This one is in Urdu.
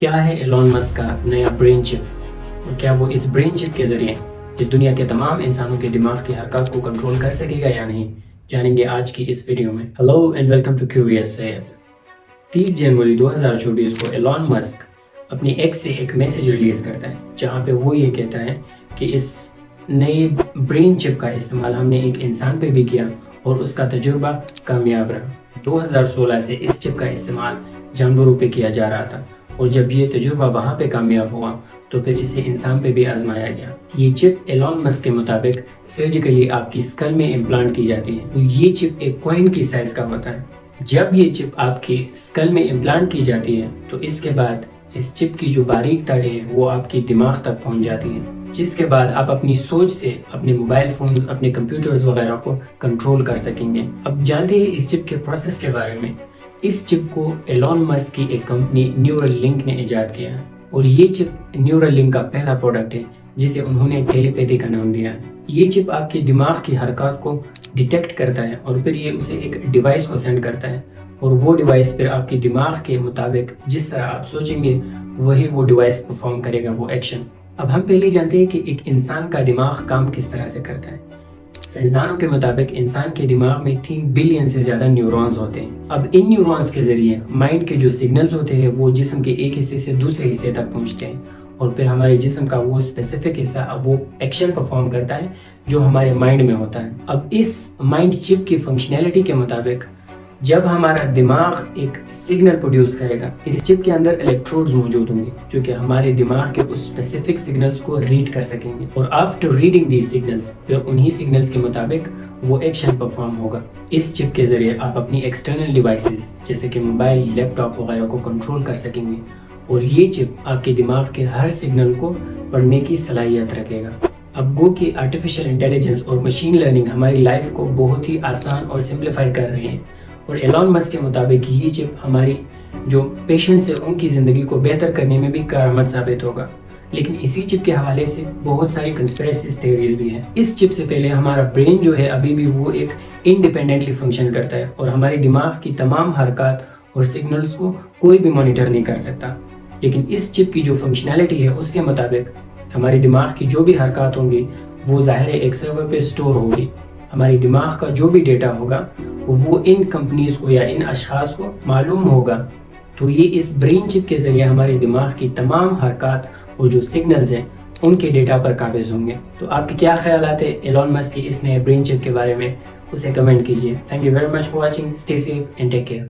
کیا ہے ایلون مسک کا نیا برین چپ اور کیا وہ اس برین چپ کے ذریعے اس دنیا کے تمام انسانوں کے دماغ کی حرکات کو کنٹرول کر سکے گا یا نہیں، جانیں گے آج کی اس ویڈیو میں۔ Hello and welcome to curious Syed. 30 جنوری 2024 کو ایلون مسک اپنی ایکس سے ایک میسج ریلیز کرتا ہے جہاں پہ وہ یہ کہتا ہے کہ اس نئے برین چپ کا استعمال ہم نے ایک انسان پہ بھی کیا اور اس کا تجربہ کامیاب رہا۔ 2016 سے اس چپ کا استعمال جانوروں پہ کیا جا رہا تھا اور جب یہ تجربہ وہاں پہ کامیاب ہوا تو پھر اسے انسان پہ بھی آزمایا گیا۔ یہ چپ ایلون مسک کے مطابق سرجیکلی آپ کی اسکل میں امپلانٹ کی جاتی ہے۔ تو یہ چپ ایک کوئن کی سائز کا ہوتا ہے۔ جب یہ چپ آپ کی اسکل میں امپلانٹ کی جاتی ہے تو اس کے بعد اس چپ کی جو باریک تاریں ہیں وہ آپ کی دماغ تک پہنچ جاتی ہیں، جس کے بعد آپ اپنی سوچ سے اپنے موبائل فونز، اپنے کمپیوٹرز وغیرہ کو کنٹرول کر سکیں گے۔ اب جانتے ہیں اس چپ کے پروسیس کے بارے میں۔ اس چپ کو ایلون مسک کی ایک کمپنی نیورل لنک نے ایجاد کیا ہے اور یہ چپ نیورل لنک کا پہلا پروڈکٹ ہے جسے انہوں نے ٹیلی پیتھی کا نام دیا ہے۔ یہ چپ آپ کے دماغ کی حرکات کو ڈیٹیکٹ کرتا ہے اور پھر یہ اسے ایک ڈیوائس کو سینڈ کرتا ہے اور وہ ڈیوائس پھر آپ کی دماغ کے مطابق جس طرح آپ سوچیں گے وہی وہ ڈیوائس پرفارم کرے گا، وہ ایکشن۔ اب ہم پہلے جانتے ہیں کہ ایک انسان کا دماغ کام کس طرح سے کرتا ہے۔ سائنسدانوں کے مطابق انسان کے دماغ میں 3 بلین سے زیادہ نیورونز ہوتے ہیں۔ اب ان نیورونز کے ذریعے مائنڈ کے جو سگنلز ہوتے ہیں وہ جسم کے ایک حصے سے دوسرے حصے تک پہنچتے ہیں اور پھر ہمارے جسم کا وہ اسپیسیفک حصہ وہ ایکشن پرفارم کرتا ہے جو ہمارے مائنڈ میں ہوتا ہے۔ اب اس مائنڈ چپ کی فنکشنالٹی کے مطابق جب ہمارا دماغ ایک سگنل پروڈیوس کرے گا، اس چپ کے اندر الیکٹروڈز موجود ہوں گے جو کہ ہمارے دماغ کے اس اسپیسیفک سگنلز کو ریڈ کر سکیں گے اور آفٹر ریڈنگ دیز سگنلز پھر انہی سگنلز کے مطابق وہ ایکشن پرفارم ہوگا۔ اس چپ کے ذریعے آپ اپنی ایکسٹرنل ڈیوائسز جیسے کہ موبائل، لیپ ٹاپ وغیرہ کو کنٹرول کر سکیں گے اور یہ چپ آپ کے دماغ کے ہر سگنل کو پڑھنے کی صلاحیت رکھے گا۔ اب گو کہ آرٹیفیشل انٹیلیجنس اور مشین لرننگ ہماری لائف کو بہت ہی آسان اور سمپلیفائی کر رہی ہیں اور ایلون مسک کے مطابق یہ چپ ہماری جو پیشنٹس ہیں ان کی زندگی کو بہتر کرنے میں بھی کارآمد ثابت ہوگا۔ لیکن اسی چپ کے حوالے سے بہت ساری کنسپیریسی تھیوریز بھی ہیں۔ اس چپ سے پہلے ہمارا برین جو ہے ابھی بھی وہ ایک انڈیپینڈنٹلی فنکشن کرتا ہے اور ہمارے دماغ کی تمام حرکات اور سگنلز کو کوئی بھی مانیٹر نہیں کر سکتا۔ لیکن اس چپ کی جو فنکشنالٹی ہے اس کے مطابق ہمارے دماغ کی جو بھی حرکات ہوں گی وہ ظاہر ایک سرور پہ سٹور ہوگی۔ ہماری دماغ کا جو بھی ڈیٹا ہوگا وہ ان کمپنیز کو یا ان اشخاص کو معلوم ہوگا، تو یہ اس برین چپ کے ذریعے ہمارے دماغ کی تمام حرکات اور جو سگنلز ہیں ان کے ڈیٹا پر قابض ہوں گے۔ تو آپ کے کیا خیالات ہیں ایلون مسک کی اس نئے برین چپ کے بارے میں، اسے کمنٹ کیجیے۔ Thank you very much for watching, stay safe and take care.